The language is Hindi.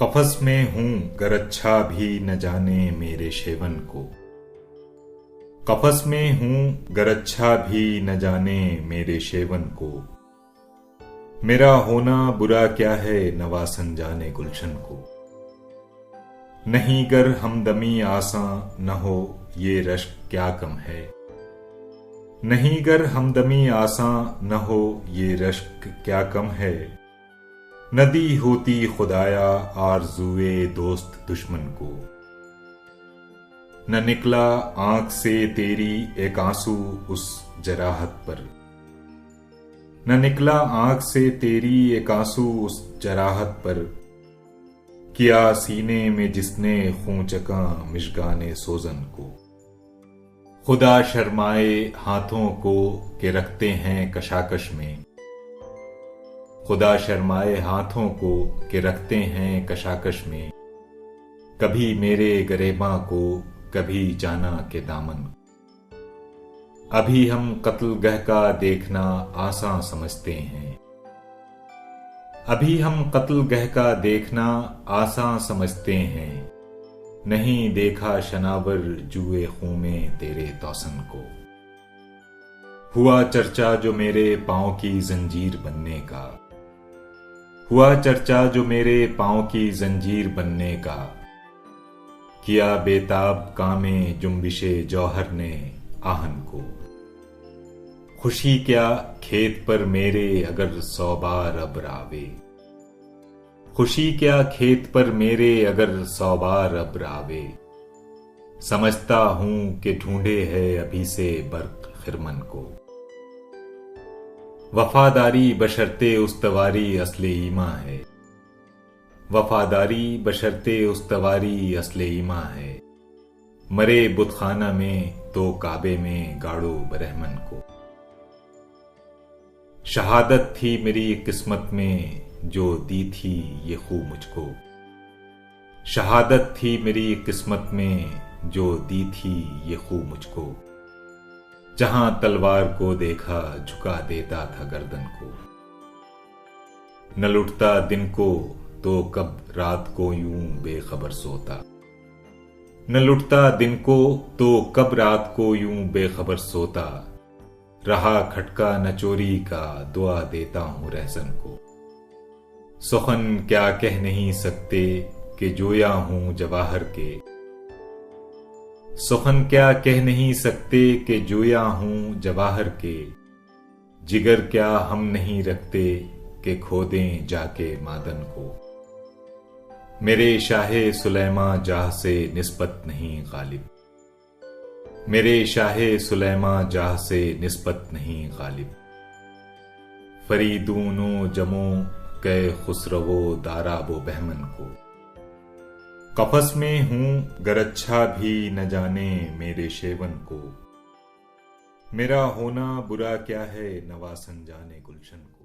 कफस में हूं गर अच्छा भी न जाने मेरे शेवन को। कफस में हूं गर अच्छा भी न जाने मेरे शेवन को। मेरा होना बुरा क्या है नवासन जाने गुलशन को। नहीं गर हमदमी आसां न हो ये रश्क क्या कम है। नहीं गर हमदमी आसां न हो ये रश्क क्या कम है। नदी होती खुदाया आरज़ुए दोस्त दुश्मन को। न निकला आंख से तेरी एक आंसू उस जराहत पर। न निकला आंख से तेरी एक आंसू उस जराहत पर। किया सीने में जिसने खून चका मिशगाने सोजन को। खुदा शर्माए हाथों को के रखते हैं कशाकश में। खुदा शर्माए हाथों को के रखते हैं कशाकश में। कभी मेरे गरेबां को कभी जाना के दामन। अभी हम कत्ल गह का देखना आसान समझते हैं। अभी हम कत्ल गह का देखना आसान समझते हैं। नहीं देखा शनावर जुए खूं में तेरे तौसन को। हुआ चर्चा जो मेरे पांव की जंजीर बनने का। हुआ चर्चा जो मेरे पांव की जंजीर बनने का। किया बेताब कामे जुम्बिशे जौहर ने आहन को। खुशी क्या खेत पर मेरे अगर 100 बार अब रावे। खुशी क्या खेत पर मेरे अगर 100 बार अब रावे। समझता हूं कि ढूंढे है अभी से बर्क खिरमन को। वफादारी बशर्ते उस्तवारी असले ईमा है। वफादारी बशर्ते उस्तवारी असले ईमा है। मरे बुतखाना में तो काबे में गाड़ो बरहमन को। शहादत थी मेरी किस्मत में जो दी थी ये खूब मुझको। शहादत थी मेरी किस्मत में जो दी थी ये खूब मुझको। जहां तलवार को देखा झुका देता था गर्दन को। न लुटता दिन को तो कब रात को यूं बेखबर सोता। न लुटता दिन को तो कब रात को यूं बेखबर सोता। रहा खटका न चोरी का दुआ देता हूं रहसन को। सुखन क्या कह नहीं सकते कि जोया हूं जवाहर के। सुखन क्या कह नहीं सकते कि जोया हूं जवाहर के। जिगर क्या हम नहीं रखते कि खो दें जाके मादन को। मेरे शाहे सुलेमा जाह से निस्बत नहीं गालिब। मेरे शाहे सुलेमा जाह से निस्बत नहीं गालिब। फरीदूनो जमो कै खुसरवो दाराबो बहमन को। कफस में हूं गर अच्छा भी न जाने मेरे शेवन को। मेरा होना बुरा क्या है नवासन जाने गुलशन को।